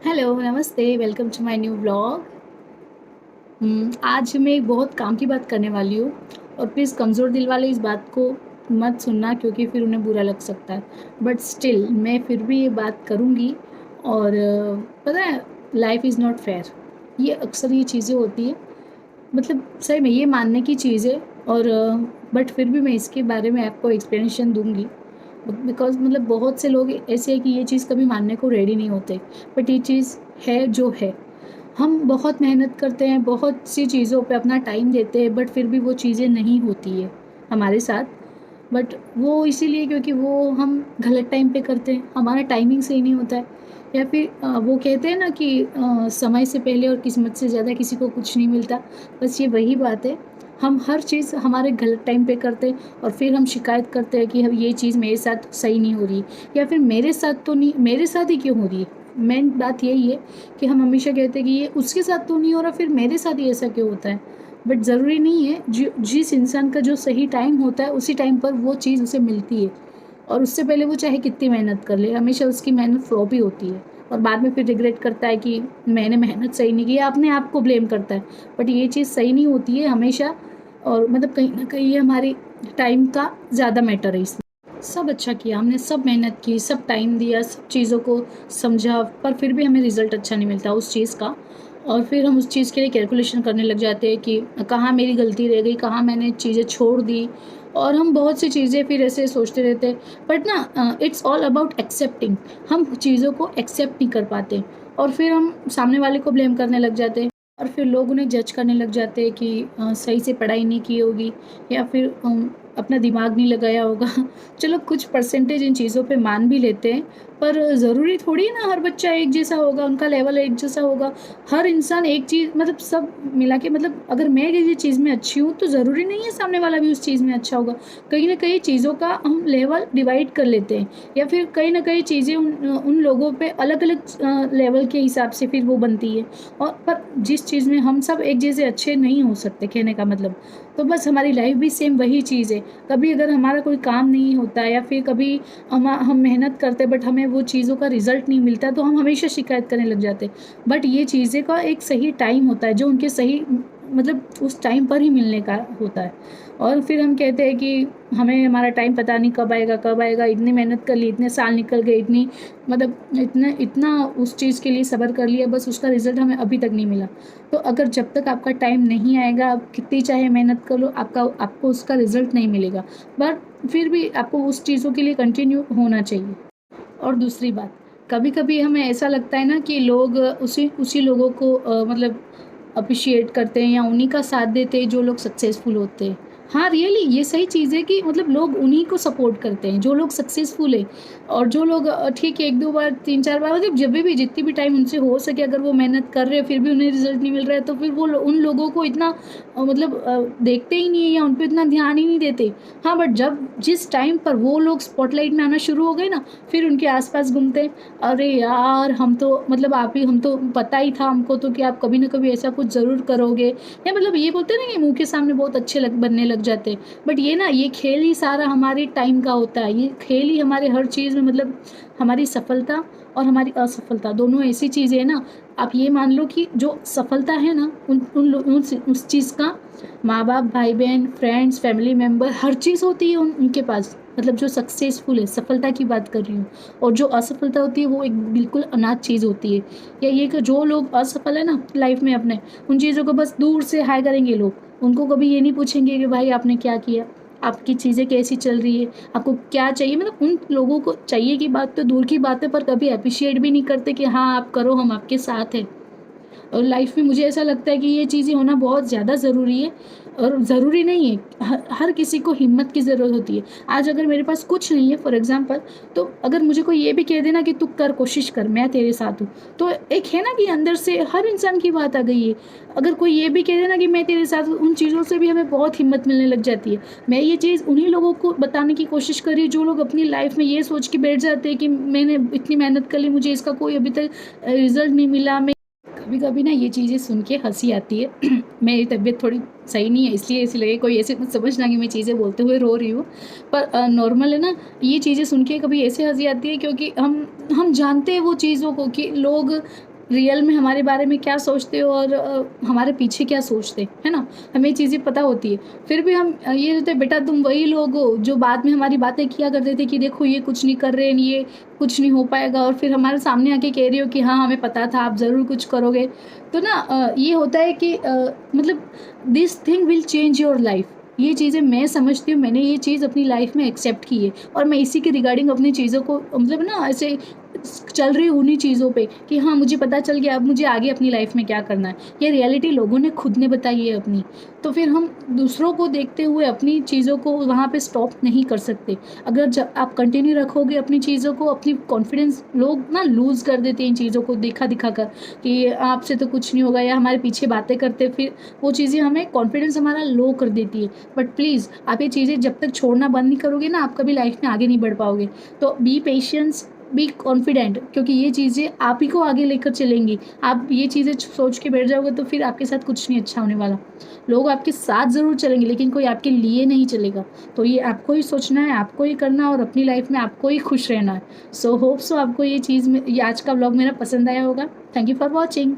Hello, नमस्ते, welcome to my new vlog. आज मैं एक बहुत काम की बात करने वाली हूँ और प्लीज़ कमज़ोर दिल वाले इस बात को मत सुनना क्योंकि फिर उन्हें बुरा लग सकता है। बट स्टिल मैं फिर भी ये बात करूँगी और पता है लाइफ़ इज़ नॉट फेयर। ये अक्सर ये चीज़ें होती हैं मतलब सही में ये मानने की चीज़ है और बट फिर भी मैं इसके बारे में आपको एक्सप्लेनेशन दूँगी। बिकॉज़ मतलब बहुत से लोग ऐसे हैं कि ये चीज़ कभी मानने को रेडी नहीं होते। बट ये चीज़ है जो है। हम बहुत मेहनत करते हैं, बहुत सी चीज़ों पे अपना टाइम देते हैं बट फिर भी वो चीज़ें नहीं होती है हमारे साथ। बट वो इसीलिए क्योंकि वो हम गलत टाइम पे करते हैं, हमारा टाइमिंग सही नहीं होता है या फिर वो कहते हैं ना कि समय से पहले और किस्मत से ज़्यादा किसी को कुछ नहीं मिलता। बस ये वही बात है, हम हर चीज़ हमारे गलत टाइम पे करते हैं और फिर हम शिकायत करते हैं कि अब ये चीज़ मेरे साथ सही नहीं हो रही या फिर मेरे साथ तो नहीं, मेरे साथ ही क्यों हो रही है। मेन बात यही है कि हम हमेशा कहते हैं कि ये उसके साथ तो नहीं हो रहा, फिर मेरे साथ ही ऐसा क्यों होता है। बट ज़रूरी नहीं है, जिस इंसान का जो सही टाइम होता है उसी टाइम पर वो चीज़ उसे मिलती है और उससे पहले वो चाहे कितनी मेहनत कर ले, हमेशा उसकी मेहनत फ्लॉप ही होती है और बाद में फिर रिग्रेट करता है कि मैंने मेहनत सही नहीं की या अपने आप को ब्लेम करता है। बट ये चीज़ सही नहीं होती है हमेशा और मतलब कहीं न कहीं ये हमारी टाइम का ज़्यादा मैटर है इसमें। सब अच्छा किया, हमने सब मेहनत की, सब टाइम दिया, सब चीज़ों को समझा, पर फिर भी हमें रिज़ल्ट अच्छा नहीं मिलता उस चीज़ का और फिर हम उस चीज़ के लिए कैलकुलेशन करने लग जाते हैं कि कहाँ मेरी गलती रह गई, कहाँ मैंने चीज़ें छोड़ दी और हम बहुत सी चीज़ें फिर ऐसे सोचते रहते हैं। बट ना इट्स ऑल अबाउट एक्सेप्टिंग। हम चीज़ों को एक्सेप्ट नहीं कर पाते और फिर हम सामने वाले को ब्लेम करने लग जाते हैं और फिर लोग उन्हें जज करने लग जाते हैं कि सही से पढ़ाई नहीं की होगी या फिर अपना दिमाग नहीं लगाया होगा। चलो कुछ परसेंटेज इन चीज़ों पे मान भी लेते हैं, पर ज़रूरी थोड़ी है ना हर बच्चा एक जैसा होगा, उनका लेवल एक जैसा होगा। हर इंसान एक चीज़ मतलब सब मिला के मतलब अगर मैं किसी चीज़ में अच्छी हूँ, तो ज़रूरी नहीं है सामने वाला भी उस चीज़ में अच्छा होगा। कहीं न कहीं चीज़ों का हम लेवल डिवाइड कर लेते हैं या फिर कहीं न कहीं चीज़ें उन लोगों पे अलग-अलग लेवल के हिसाब से फिर वो बनती है और पर जिस चीज़ में हम सब एक जैसे अच्छे नहीं हो सकते कहने का मतलब। तो बस हमारी लाइफ़ भी सेम वही चीज़ है। कभी अगर हमारा कोई काम नहीं होता या फिर कभी हम मेहनत करते बट हमें वो चीज़ों का रिज़ल्ट नहीं मिलता तो हम हमेशा शिकायत करने लग जाते हैं। बट ये चीज़ें का एक सही टाइम होता है जो उनके सही मतलब उस टाइम पर ही मिलने का होता है और फिर हम कहते हैं कि हमें हमारा टाइम पता नहीं कब आएगा, इतनी मेहनत कर ली, इतने साल निकल गए, इतनी मतलब इतना इतना उस चीज़ के लिए सब्र कर लिया, बस उसका रिज़ल्ट हमें अभी तक नहीं मिला। तो अगर जब तक आपका टाइम नहीं आएगा, आप कितनी चाहे मेहनत कर लो, आपको उसका रिज़ल्ट नहीं मिलेगा। बट फिर भी आपको उस चीज़ों के लिए कंटिन्यू होना चाहिए। और दूसरी बात, कभी-कभी हमें ऐसा लगता है ना कि लोग उसी उसी लोगों को मतलब एप्रिशिएट करते हैं या उन्हीं का साथ देते हैं जो लोग सक्सेसफुल होते हैं। हाँ, रियली ये सही चीज़ है कि मतलब लोग उन्हीं को सपोर्ट करते हैं जो लोग सक्सेसफुल है और जो लोग ठीक है 1-2 बार 3-4 बार मतलब जभी भी जितनी भी टाइम उनसे हो सके अगर वो मेहनत कर रहे हैं फिर भी उन्हें रिज़ल्ट नहीं मिल रहा है तो फिर वो उन लोगों को इतना मतलब देखते ही नहीं है या उन पे इतना ध्यान ही नहीं देते। हाँ, बट जब जिस टाइम पर वो लोग स्पॉटलाइट में आना शुरू हो गए ना, फिर उनके आस-पास घूमते हैं, "अरे यार! हम तो मतलब आप ही हम तो पता ही था हमको तो कि आप कभी न कभी ऐसा कुछ ज़रूर करोगे।" या मतलब ये बोलते हैं ना कि मुँह के सामने बहुत अच्छे बनने लग जाते हैं। बट ये ना ये खेल ही सारा हमारे टाइम का होता है। ये खेल ही हमारे हर चीज़ में मतलब हमारी सफलता और हमारी असफलता दोनों ऐसी चीज़ें हैं ना, आप ये मान लो कि जो सफलता है ना उन उन लो उस चीज़ का माँ-बाप, भाई-बहन, फ्रेंड्स, फैमिली मेंबर हर चीज़ होती है उनके पास। मतलब जो सक्सेसफुल है, सफलता की बात कर रही हूँ और जो असफलता होती है वो एक बिल्कुल अनाथ चीज़ होती है। या ये कि जो लोग असफल है ना लाइफ में अपने, उन चीज़ों को बस दूर से हाय करेंगे लोग। उनको कभी ये नहीं पूछेंगे कि भाई आपने क्या किया? आपकी चीज़ें कैसी चल रही है? आपको क्या चाहिए? मतलब उन लोगों को चाहिए की बात तो दूर की बात है पर कभी एप्रिशिएट भी नहीं करते कि हाँ, आप करो हम आपके साथ हैं। और लाइफ में मुझे ऐसा लगता है कि ये चीज़ें होना बहुत ज़्यादा ज़रूरी है और ज़रूरी नहीं है हर किसी को हिम्मत की ज़रूरत होती है। आज अगर मेरे पास कुछ नहीं है फॉर एग्ज़ाम्पल तो अगर मुझे कोई ये भी कह दे ना कि तू कर कोशिश कर मैं तेरे साथ हूँ, तो एक है ना कि अंदर से हर इंसान की बात आ गई है। अगर कोई ये भी कह दे ना कि मैं तेरे साथ हूँ, उन चीज़ों से भी हमें बहुत हिम्मत मिलने लग जाती है। मैं ये चीज़ उन्हीं लोगों को बताने की कोशिश कर रही हूँ जो लोग अपनी लाइफ में ये सोच के बैठ जाते हैं कि मैंने इतनी मेहनत कर ली, मुझे इसका कोई अभी तक रिज़ल्ट नहीं मिला। कभी-कभी ना ये चीज़ें सुन के हँसी आती है। मेरी तबीयत थोड़ी सही नहीं है इसलिए ऐसे लगे, कोई ऐसे मत समझना कि मैं चीज़ें बोलते हुए रो रही हूँ। पर नॉर्मल है ना, ये चीज़ें सुन के कभी ऐसे हँसी आती है क्योंकि हम जानते हैं वो चीज़ों को कि लोग रियल में हमारे बारे में क्या सोचते हैं और हमारे पीछे क्या सोचते हैं, है ना? हमें ये चीज़ें पता होती है। फिर भी हम ये होता है, बेटा तुम वही लोग हो जो बाद में हमारी बातें किया करते थे कि देखो ये कुछ नहीं कर रहे हैं, ये कुछ नहीं हो पाएगा, और फिर हमारे सामने आके कह रही हो कि हाँ, हमें पता था आप ज़रूर कुछ करोगे। तो ना ये होता है कि मतलब this thing will change your life. ये चीज़ें मैं समझती हूँ, मैंने ये चीज़ अपनी लाइफ़ में एक्सेप्ट की है और मैं इसी के रिगार्डिंग अपनी चीज़ों को मतलब ना ऐसे चल रही हूँ उन्हीं चीज़ों पे कि हाँ, मुझे पता चल गया अब मुझे आगे अपनी लाइफ़ में क्या करना है। ये रियलिटी लोगों ने खुद ने बताई है अपनी। तो फिर हम दूसरों को देखते हुए अपनी चीज़ों को वहाँ पे स्टॉप नहीं कर सकते। अगर आप कंटिन्यू रखोगे अपनी चीज़ों को, अपनी कॉन्फिडेंस लोग ना लूज़ कर देते हैं इन चीज़ों को दिखा-दिखा कर कि आपसे तो कुछ नहीं होगा, या हमारे पीछे बातें करते फिर वो चीज़ें हमें कॉन्फिडेंस हमारा लो कर देती है। बट प्लीज़ आप ये चीज़ें जब तक छोड़ना बंद नहीं करोगे ना, आप कभी लाइफ़ में आगे नहीं बढ़ पाओगे। तो बी पेशेंस, बी कॉन्फिडेंट, क्योंकि ये चीज़ें आप ही को आगे लेकर चलेंगी। आप ये चीज़ें सोच के बैठ जाओगे तो फिर आपके साथ कुछ नहीं अच्छा होने वाला। लोग आपके साथ ज़रूर चलेंगे लेकिन कोई आपके लिए नहीं चलेगा। तो ये आपको ही सोचना है, आपको ही करना है और अपनी लाइफ़ में आपको ही खुश रहना है। सो होप सो आपको ये चीज़ में ये आज का व्लॉग मेरा पसंद आया होगा। Thank you for watching.